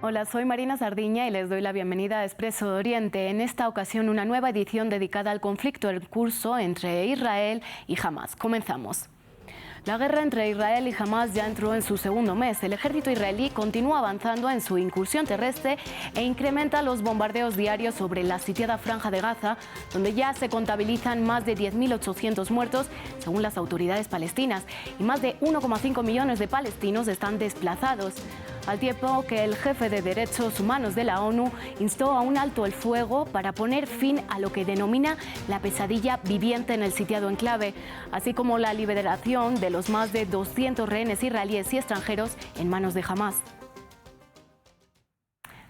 Hola, soy Marina Sardiña y les doy la bienvenida a Expreso de Oriente. En esta ocasión, una nueva edición dedicada al conflicto en curso entre Israel y Hamás. Comenzamos. La guerra entre Israel y Hamás ya entró en su segundo mes. El ejército israelí continúa avanzando en su incursión terrestre e incrementa los bombardeos diarios sobre la sitiada Franja de Gaza, donde ya se contabilizan más de 10.800 muertos, según las autoridades palestinas, y más de 1,5 millones de palestinos están desplazados. Al tiempo que el jefe de Derechos Humanos de la ONU instó a un alto el fuego para poner fin a lo que denomina la pesadilla viviente en el sitiado enclave, así como la liberación de los más de 200 rehenes israelíes y extranjeros en manos de Hamás.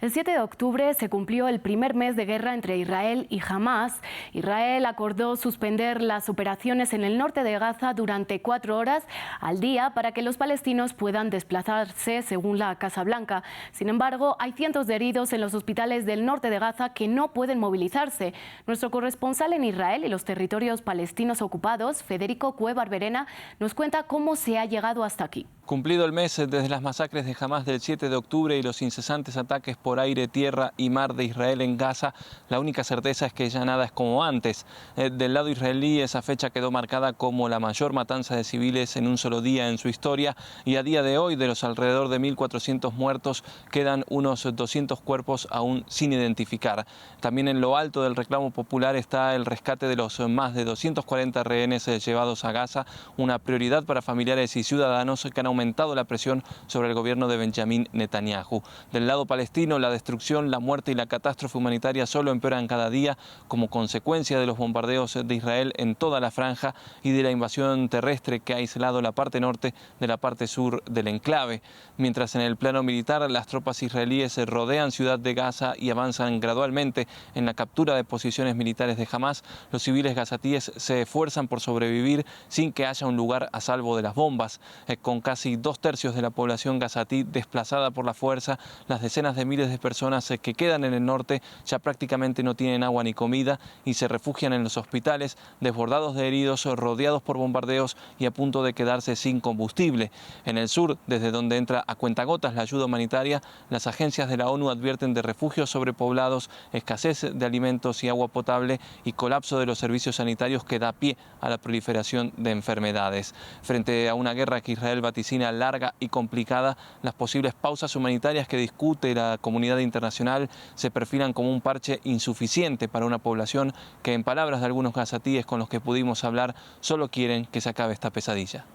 El 7 de octubre se cumplió el primer mes de guerra entre Israel y Hamás. Israel acordó suspender las operaciones en el norte de Gaza durante 4 horas al día para que los palestinos puedan desplazarse, según la Casa Blanca. Sin embargo, hay cientos de heridos en los hospitales del norte de Gaza que no pueden movilizarse. Nuestro corresponsal en Israel y los territorios palestinos ocupados, Federico Cueva Barberena, nos cuenta cómo se ha llegado hasta aquí. Cumplido el mes desde las masacres de Hamás del 7 de octubre y los incesantes ataques por aire, tierra y mar de Israel en Gaza, la única certeza es que ya nada es como antes. Del lado israelí, esa fecha quedó marcada como la mayor matanza de civiles en un solo día en su historia, y a día de hoy, de los alrededor de 1.400 muertos, quedan unos 200 cuerpos aún sin identificar. También en lo alto del reclamo popular está el rescate de los más de 240 rehenes llevados a Gaza, una prioridad para familiares y ciudadanos que han aumentado la presión sobre el gobierno de Benjamín Netanyahu. Del lado palestino, la destrucción, la muerte y la catástrofe humanitaria solo empeoran cada día como consecuencia de los bombardeos de Israel en toda la franja y de la invasión terrestre que ha aislado la parte norte de la parte sur del enclave. Mientras en el plano militar, las tropas israelíes rodean Ciudad de Gaza y avanzan gradualmente en la captura de posiciones militares de Hamás, los civiles gazatíes se esfuerzan por sobrevivir sin que haya un lugar a salvo de las bombas. Con casi 2/3 de la población gazatí desplazada por la fuerza, las decenas de miles de personas que quedan en el norte ya prácticamente no tienen agua ni comida y se refugian en los hospitales, desbordados de heridos, rodeados por bombardeos y a punto de quedarse sin combustible. En el sur, desde donde entra a cuentagotas la ayuda humanitaria, las agencias de la ONU advierten de refugios sobrepoblados, escasez de alimentos y agua potable y colapso de los servicios sanitarios que da pie a la proliferación de enfermedades. Frente a una guerra que Israel vaticina larga y complicada, las posibles pausas humanitarias que discute la comunidad internacional se perfilan como un parche insuficiente para una población que, en palabras de algunos gazatíes con los que pudimos hablar, solo quieren que se acabe esta pesadilla.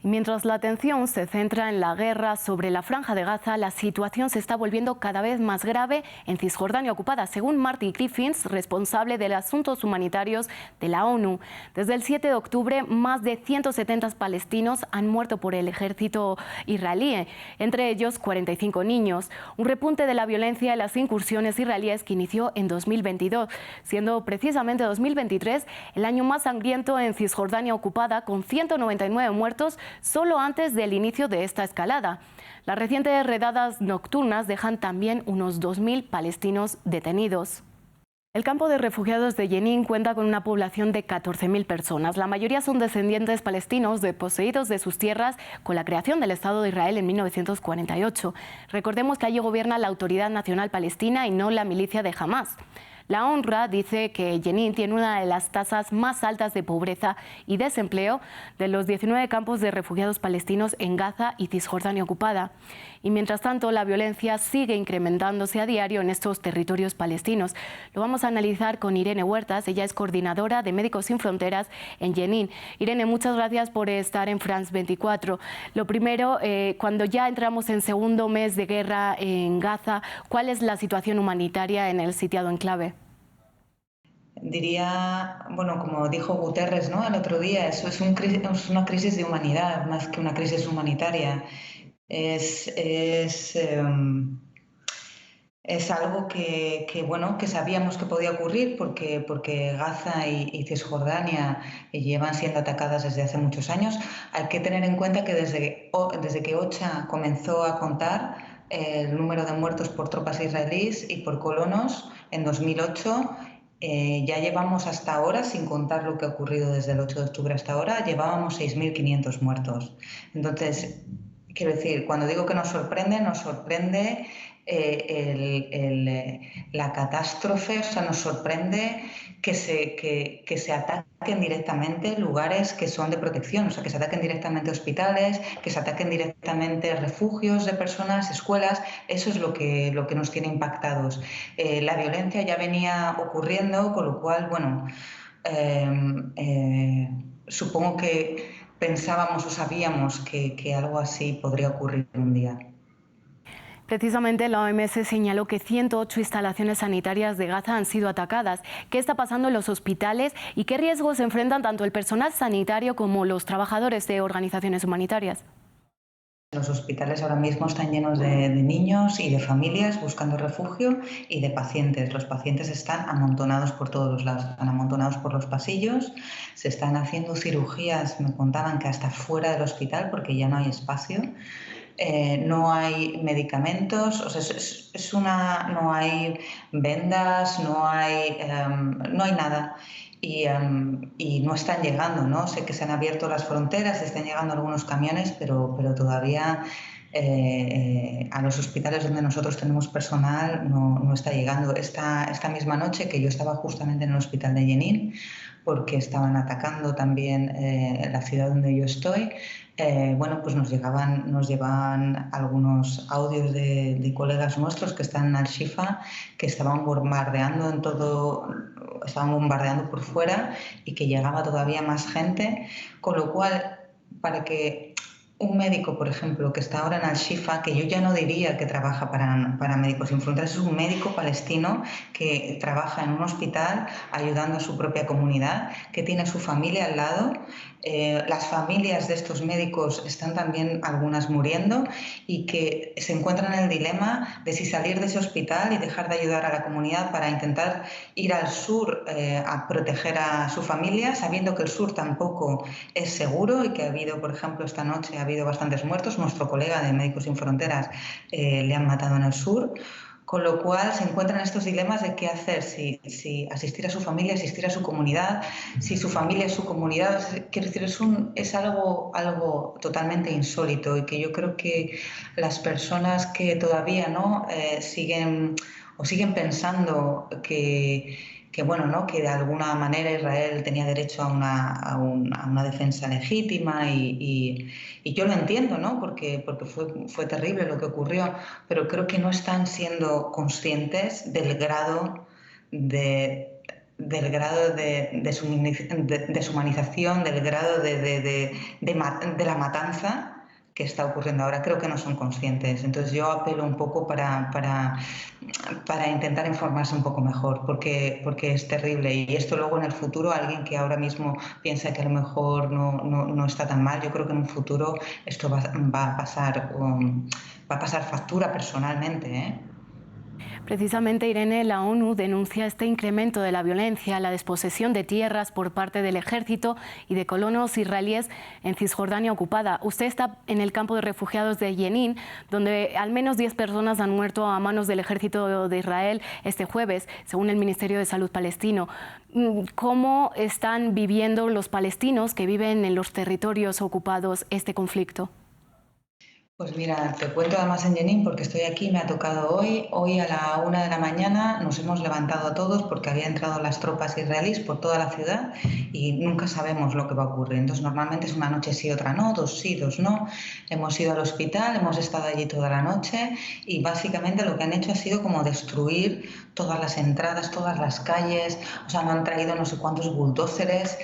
Mientras la atención se centra en la guerra sobre la Franja de Gaza, la situación se está volviendo cada vez más grave en Cisjordania ocupada, según Marty Griffiths, responsable de asuntos humanitarios de la ONU. Desde el 7 de octubre, más de 170 palestinos han muerto por el ejército israelí, entre ellos 45 niños. Un repunte de la violencia en las incursiones israelíes que inició en 2022, siendo precisamente 2023 el año más sangriento en Cisjordania ocupada, con 199 muertos solo antes del inicio de esta escalada. Las recientes redadas nocturnas dejan también unos 2.000 palestinos detenidos. El campo de refugiados de Jenin cuenta con una población de 14.000 personas. La mayoría son descendientes palestinos desposeídos de sus tierras con la creación del Estado de Israel en 1948. Recordemos que allí gobierna la Autoridad Nacional Palestina y no la milicia de Hamás. La UNRWA dice que Jenin tiene una de las tasas más altas de pobreza y desempleo de los 19 campos de refugiados palestinos en Gaza y Cisjordania ocupada. Y mientras tanto, la violencia sigue incrementándose a diario en estos territorios palestinos. Lo vamos a analizar con Irene Huertas. Ella es coordinadora de Médicos Sin Fronteras en Jenin. Irene, muchas gracias por estar en France 24. Lo primero, cuando ya entramos en segundo mes de guerra en Gaza, ¿cuál es la situación humanitaria en el sitiado enclave? Diría, bueno, como dijo Guterres, ¿no?, el otro día, eso es una crisis de humanidad más que una crisis humanitaria. Es algo que sabíamos que podía ocurrir porque Gaza y Cisjordania llevan siendo atacadas desde hace muchos años. Hay que tener en cuenta que desde que OCHA comenzó a contar el número de muertos por tropas israelíes y por colonos en 2008, ya llevamos hasta ahora, sin contar lo que ha ocurrido desde el 8 de octubre hasta ahora, llevábamos 6.500 muertos. Entonces, quiero decir, cuando digo que nos sorprende la catástrofe, o sea, nos sorprende que se ataquen directamente lugares que son de protección, o sea, que se ataquen directamente hospitales, que se ataquen directamente refugios de personas, escuelas. Eso es lo que nos tiene impactados. La violencia ya venía ocurriendo, con lo cual, bueno, supongo que pensábamos o sabíamos que algo así podría ocurrir un día. Precisamente la OMS señaló que 108 instalaciones sanitarias de Gaza han sido atacadas. ¿Qué está pasando en los hospitales y qué riesgos enfrentan tanto el personal sanitario como los trabajadores de organizaciones humanitarias? Los hospitales ahora mismo están llenos de niños y de familias buscando refugio y de pacientes. Los pacientes están amontonados por todos los lados, están amontonados por los pasillos, se están haciendo cirugías, me contaban que hasta fuera del hospital porque ya no hay espacio. No hay medicamentos, o sea, no hay vendas, no hay nada. Y no están llegando, ¿no? Sé que se han abierto las fronteras, están llegando algunos camiones, pero todavía a los hospitales donde nosotros tenemos personal no está llegando. Esta misma noche, que yo estaba justamente en el hospital de Jenin, porque estaban atacando también la ciudad donde yo estoy, bueno, pues nos llevaban algunos audios de colegas nuestros que están en Al-Shifa, que estaban bombardeando por fuera y que llegaba todavía más gente, con lo cual, para que un médico, por ejemplo, que está ahora en Al-Shifa, que yo ya no diría que trabaja para Médicos Sin Fronteras, es un médico palestino que trabaja en un hospital ayudando a su propia comunidad, que tiene a su familia al lado. Las familias de estos médicos están también algunas muriendo y que se encuentran en el dilema de si salir de ese hospital y dejar de ayudar a la comunidad para intentar ir al sur a proteger a su familia, sabiendo que el sur tampoco es seguro y que ha habido, por ejemplo, esta noche ha habido bastantes muertos. Nuestro colega de Médicos Sin Fronteras le han matado en el sur. Con lo cual se encuentran estos dilemas de qué hacer, si asistir a su familia, asistir a su comunidad, si su familia es su comunidad. Quiero decir, es algo totalmente insólito y que yo creo que las personas que todavía no siguen pensando que bueno, ¿no? Que de alguna manera Israel tenía derecho a una defensa legítima y yo lo entiendo, ¿no? Porque fue terrible lo que ocurrió, pero creo que no están siendo conscientes del grado de deshumanización, del grado de la matanza que está ocurriendo ahora. Creo que no son conscientes. Entonces yo apelo un poco para intentar informarse un poco mejor, porque es terrible. Y esto luego en el futuro, alguien que ahora mismo piensa que a lo mejor no está tan mal, yo creo que en un futuro esto va a pasar factura personalmente, ¿eh? Precisamente, Irene, la ONU denuncia este incremento de la violencia, la desposesión de tierras por parte del ejército y de colonos israelíes en Cisjordania ocupada. Usted está en el campo de refugiados de Jenin, donde al menos 10 personas han muerto a manos del ejército de Israel este jueves, según el Ministerio de Salud palestino. ¿Cómo están viviendo los palestinos que viven en los territorios ocupados este conflicto? Pues mira, te cuento además en Jenin porque estoy aquí, me ha tocado hoy. Hoy a la 1 de la mañana nos hemos levantado todos porque habían entrado las tropas israelíes por toda la ciudad y nunca sabemos lo que va a ocurrir. Entonces normalmente es una noche sí, otra no, 2 sí, 2 no. Hemos ido al hospital, hemos estado allí toda la noche y básicamente lo que han hecho ha sido como destruir todas las entradas, todas las calles. O sea, no han traído no sé cuántos bulldózeres,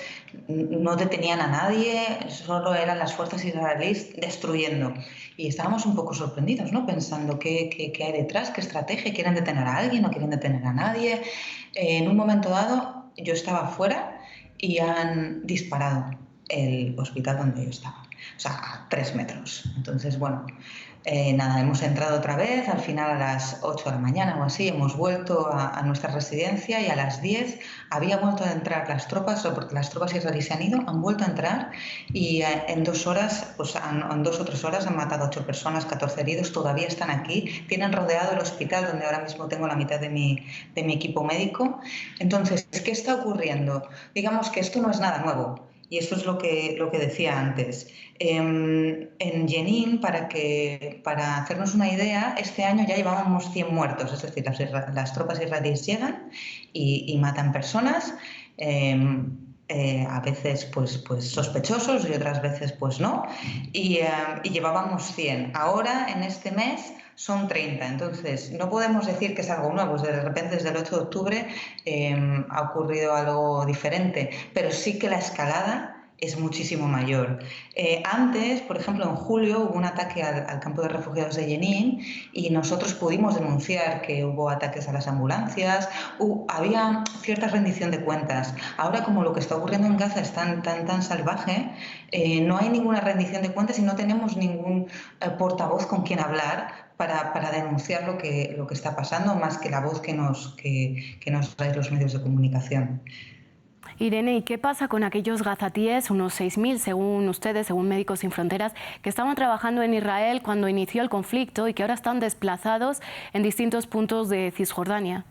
no detenían a nadie, solo eran las fuerzas israelíes destruyendo. Y estábamos un poco sorprendidos, ¿no? Pensando qué hay detrás, qué estrategia, ¿quieren detener a alguien? ¿No quieren detener a nadie? En un momento dado yo estaba fuera y han disparado el hospital donde yo estaba, o sea, a 3 metros. Entonces, bueno, nada, hemos entrado otra vez, al final a las 8 de la mañana o así, hemos vuelto a nuestra residencia y a las 10 había vuelto a entrar las tropas, porque las tropas israelíes se han ido, han vuelto a entrar y en 2 horas, pues en 2 o 3 horas han matado a 8 personas, 14 heridos, todavía están aquí, tienen rodeado el hospital donde ahora mismo tengo la mitad de mi equipo médico. Entonces, ¿qué está ocurriendo? Digamos que esto no es nada nuevo. Y eso es lo que decía antes. En Jenin, para hacernos una idea, este año ya llevábamos 100 muertos, es decir, las tropas israelíes llegan y matan personas. A veces pues sospechosos y otras veces pues no, y llevábamos 100. Ahora, en este mes, son 30. Entonces, no podemos decir que es algo nuevo, pues de repente desde el 8 de octubre ha ocurrido algo diferente, pero sí que la escalada es muchísimo mayor. Antes, por ejemplo, en julio hubo un ataque al campo de refugiados de Jenin y nosotros pudimos denunciar que hubo ataques a las ambulancias, había cierta rendición de cuentas. Ahora, como lo que está ocurriendo en Gaza es tan salvaje, no hay ninguna rendición de cuentas y no tenemos ningún portavoz con quien hablar para denunciar lo que está pasando, más que la voz que nos traen los medios de comunicación. Irene, ¿y qué pasa con aquellos gazatíes, unos 6.000 según ustedes, según Médicos Sin Fronteras, que estaban trabajando en Israel cuando inició el conflicto y que ahora están desplazados en distintos puntos de Cisjordania?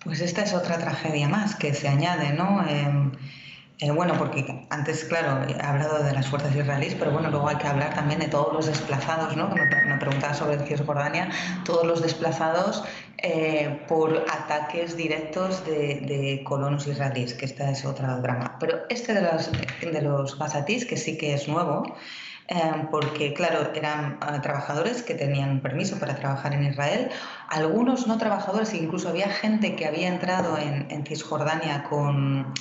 Pues esta es otra tragedia más que se añade, ¿no? Bueno, porque antes, claro, he hablado de las fuerzas israelíes, pero bueno, luego hay que hablar también de todos los desplazados, ¿no? Que me preguntaba sobre Cisjordania, todos los desplazados por ataques directos de colonos israelíes, que esta es otra drama. Pero este de los gazatíes, que sí que es nuevo, porque, claro, eran trabajadores que tenían permiso para trabajar en Israel, algunos no trabajadores, incluso había gente que había entrado en Cisjordania con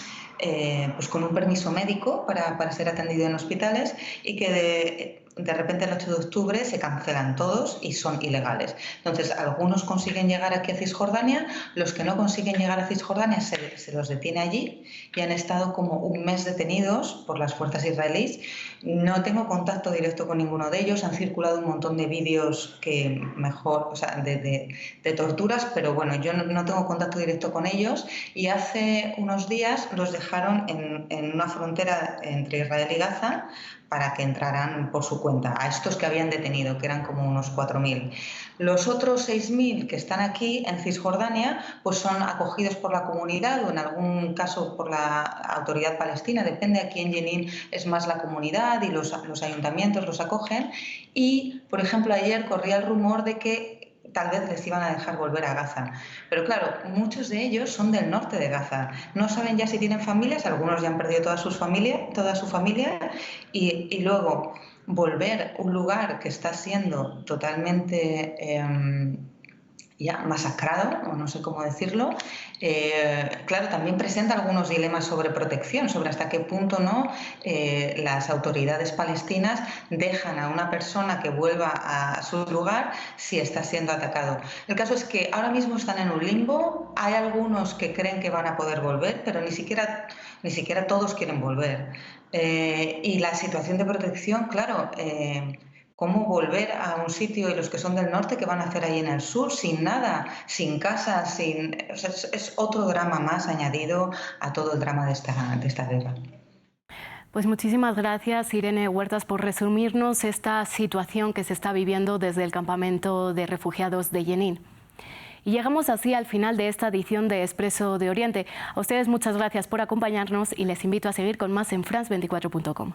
un permiso médico para ser atendido en hospitales y que de repente el 8 de octubre se cancelan todos y son ilegales. Entonces, algunos consiguen llegar aquí a Cisjordania, los que no consiguen llegar a Cisjordania se los detiene allí y han estado como un mes detenidos por las fuerzas israelíes. No tengo contacto directo con ninguno de ellos, han circulado un montón de vídeos de torturas, pero bueno, yo no tengo contacto directo con ellos y hace unos días los dejaron en una frontera entre Israel y Gaza para que entraran por su cuenta, a estos que habían detenido, que eran como unos 4.000. Los otros 6.000 que están aquí en Cisjordania, pues son acogidos por la comunidad o en algún caso por la autoridad palestina, depende, aquí en Jenin es más la comunidad y los ayuntamientos los acogen. Y, por ejemplo, ayer corría el rumor de que tal vez les iban a dejar volver a Gaza. Pero claro, muchos de ellos son del norte de Gaza. No saben ya si tienen familias, algunos ya han perdido toda su familia, y luego volver a un lugar que está siendo totalmente ya masacrado, o no sé cómo decirlo, claro, también presenta algunos dilemas sobre protección, sobre hasta qué punto las autoridades palestinas dejan a una persona que vuelva a su lugar si está siendo atacado. El caso es que ahora mismo están en un limbo, hay algunos que creen que van a poder volver, pero ni siquiera todos quieren volver. Y la situación de protección, claro, ¿cómo volver a un sitio y los que son del norte, qué van a hacer ahí en el sur, sin nada, sin casa, es otro drama más añadido a todo el drama de esta guerra? Pues muchísimas gracias, Irene Huertas, por resumirnos esta situación que se está viviendo desde el campamento de refugiados de Jenin. Y llegamos así al final de esta edición de Expreso de Oriente. A ustedes muchas gracias por acompañarnos y les invito a seguir con más en France24.com.